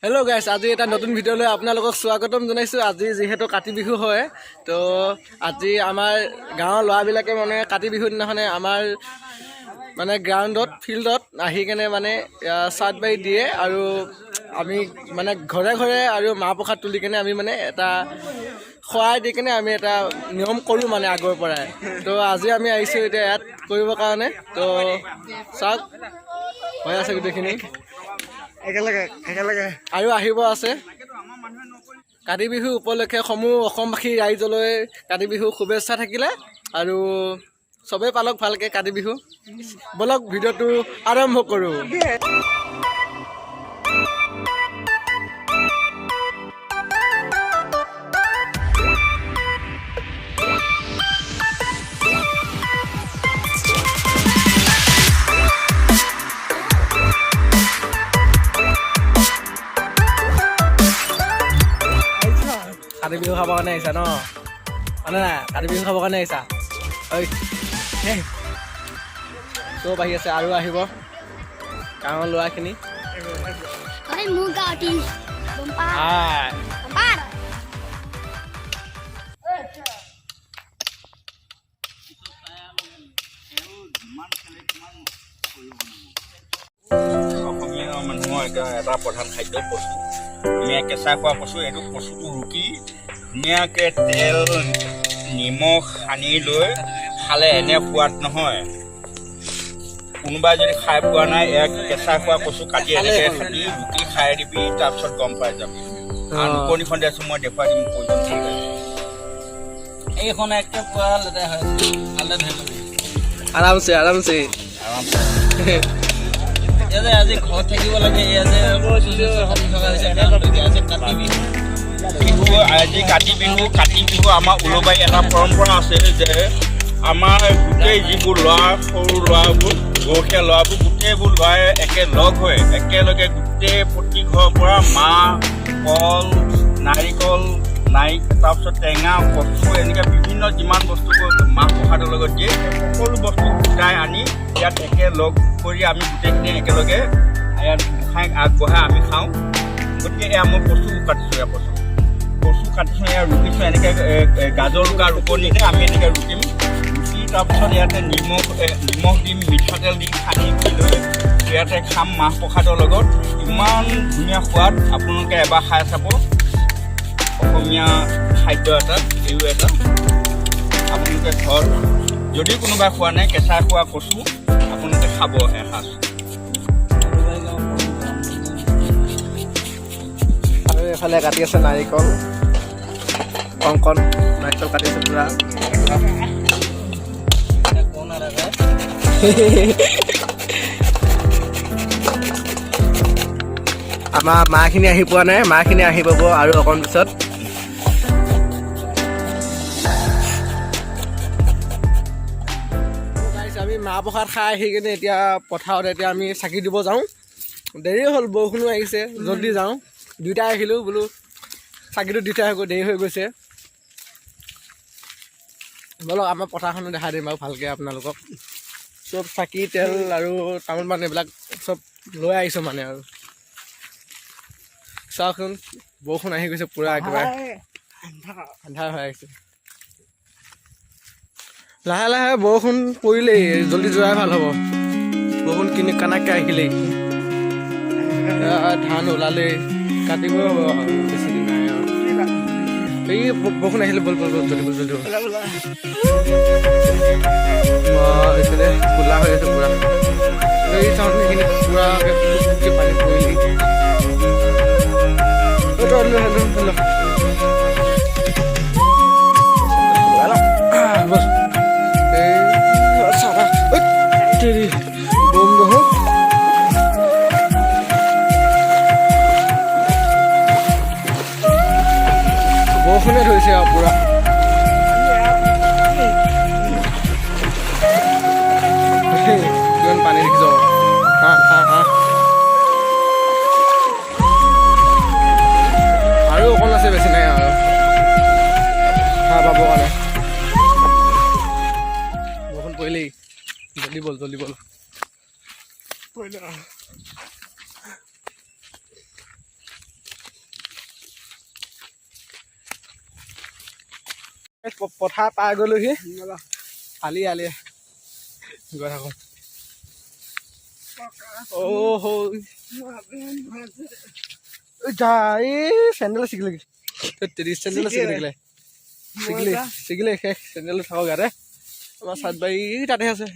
Hello' গাইছ, আজি এটা নতুন ভিডিঅ'লৈ আপোনালোকক স্বাগতম জনাইছোঁ। আজি যিহেতু কাতি বিহু হয়, তো আজি আমাৰ গাঁৱৰ ল'ৰাবিলাকে মানে কাতি বিহুৰ দিনাখনে আমাৰ মানে গ্ৰাউণ্ডত ফিল্ডত আহি কেনে মানে চাট বাৰি দিয়ে আৰু আমি মানে ঘৰে ঘৰে আৰু মাহ প্ৰসাদ তুলি কেনে আমি মানে এটা খোৱাই দি কেনে আমি এটা নিয়ম কৰোঁ মানে আগৰ পৰাই। তো আজি আমি আহিছোঁ এতিয়া ইয়াত কৰিবৰ কাৰণে। তো চাওক হৈ আছে গোটেইখিনি আৰু আহিব আছে। কাতি বিহু উপলক্ষে সমূহ অসমবাসী ৰাইজলৈ কাতি বিহু শুভেচ্ছা থাকিলে আৰু চবেই পালক ভালকৈ কাতি বিহু। বলক ভিডিঅ'টো আৰম্ভ কৰোঁ। কাতি বিহু খাবৰ কাৰণে আহিছা ন? মানে নাই কাতি বিহু খাবৰ কাৰণে আহিছা? ঐ চব আহি আছে আৰু আহিব গাঁৱৰ ল'ৰাখিনি। অসমীয়া মানুহৰ এটা প্ৰধান খাদ্য কচু। ধুনীয়া কেঁচা খোৱা কচু। এইটো কচুটো ৰুকি ধুনীয়াকৈ তেল নিমখ সানি লৈ খালে এনে সোৱাদ নহয়। কোনোবাই যদি খাই পোৱা নাই, এক কেঁচা খোৱা কচু কাটি এনেকৈ কাটি ৰুকি খাই দিবি, তাৰপিছত গম পাই যাবি। আৰু ৰুকনিখন দিয়াচোন, মই দেখুৱাই দিম প্ৰয়োজন। এইখন একে পুৰা লেতেৰা হৈ আছে, ভালদৰে ধৰি ল'বি আৰামছে আৰামছে। আজি ঘৰত থাকিব লাগে। আজি কাতি বিহু। কাতি বিহু আমাৰ উলবাৰী এটা পৰম্পৰা আছে যে আমাৰ গোটেই যিবোৰ ল'ৰা, সৰু ল'ৰাবোৰ, গৰখীয়া ল'ৰাবোৰ, গোটেইবোৰ ল'ৰাই একেলগ হৈ একেলগে গোটেই প্ৰতি ঘৰৰ পৰা মাহ, কল, নাৰিকল, তাৰপিছত টেঙা, কচু, এনেকৈ বিভিন্ন যিমান বস্তু মাহ প্ৰসাদৰ লগত দিয়ে, সকলো বস্তু গোটাই আনি ইয়াত একেলগ কৰি আমি গোটেইখিনি একেলগে ইয়াত গোসাঁইক আগবঢ়াই আমি খাওঁ। গতিকে এয়া মই কচু কাটিছোঁ। এয়া কচু কাটিছোঁ, এয়া ৰুকিছোঁ। এনেকৈ গাজৰ ৰুকা ৰুকনিতে আমি এনেকৈ ৰুকিম। ৰুকি তাৰপিছত ইয়াতে নিমখ দিম, মিঠাতেল দিম, সানি লৈ ইয়াতে খাম মাহ প্ৰসাদৰ লগত। ইমান ধুনীয়া সোৱাদ, আপোনালোকে এবাৰ খাই চাব। অসমীয়া খাদ্য এটা, এইও এটা আপোনালোকে ঘৰত যদি কোনোবাই খোৱা নাই, কেঁচা খোৱা কচু আপোনালোকে খাব এসাঁজ। আৰু এইফালে কাটি আছে নাৰিকল, কংকণ নাৰিকল কাটিছে পুৰা। আমাৰ মাখিনি আহি পোৱা নাই, মাখিনি আহি পাব আৰু অকণ পিছত। আমি মাহ প্ৰসাদ খাই আহি কিনে এতিয়া পথাৰত এতিয়া আমি চাকি দিব যাওঁ। দেৰি হ'ল, বৰষুণো আহিছে, জলদি যাওঁ। দুইটাই আহিলোঁ বোলো, চাকিটো দি থৈ আহোঁ, দেৰি হৈ গৈছে। বলক আমাৰ পথাৰখনো দেখাই দিম বাৰু ভালকৈ আপোনালোকক। চব চাকি, তেল আৰু তামোল পাণ এইবিলাক চব লৈ আহিছোঁ মানে। আৰু চাওকচোন, বৰষুণ আহি গৈছে পুৰা, একেবাৰে আন্ধাৰ হৈ আহিছে। লাহে লাহে বৰষুণ পৰিলেই, জলদি যোৱাই ভাল হ'ব। বৰষুণ কানাকৈ আহিলেই, ধান ওলালেই, কাটিব বেছি দিন নাই আৰু। এই বৰষুণ আহিলে বল জলদি এইফালে কোলা হৈ আছে পুৰা। এই চাউণ্ড সেইখিনি পুৰাকৈ পানী পৰিলেই। বৰষুণে ধৰিছে আৰু পুৰা। কিমান পানী দেখিছ? আৰু অকণ আছে, বেছি নাই আৰু হাঁহ পাব কাৰণে। বৰষুণ পৰিলেই, জলদি বল। পথাৰ পাৰ গ'লোহি আলি আলি গৈ থাকোঁ চেণ্ডেল ছিগিলে চেণ্ডেল ছিগিলে শেষ চেণ্ডেল থাকক গাতে আমাৰ চাটবাৰী তাতে আছে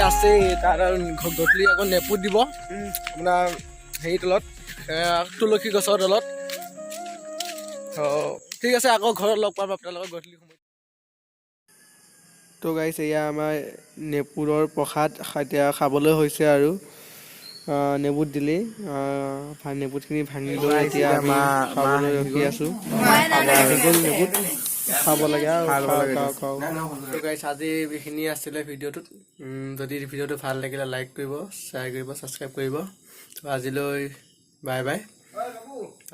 আছে তাৰ গধূলি আকৌ নেপুত দিব আপোনাৰ হেৰি তলত তুলসী গছৰ তলত ঠিক আছে আকৌ ঘৰত লগ পাম আপোনালোকক গধূলি সময়ত তো গাইছ এয়া আমাৰ নেপুৰৰ প্ৰসাদ এতিয়া খাবলৈ হৈছে আৰু নেপুত দিলেই নেপুতখিনি ভাঙি লৈ এতিয়া আমি খাবলৈ ৰখি আছোঁ নেপুত খাব লাগে আৰু গাইছ আজি এইখিনি আছিলে ভিডিঅ'টোত যদি ভিডিঅ'টো ভাল লাগিলে লাইক কৰিব শ্বেয়াৰ কৰিব ছাবস্ক্ৰাইব কৰিব তো আজিলৈ বাই বাই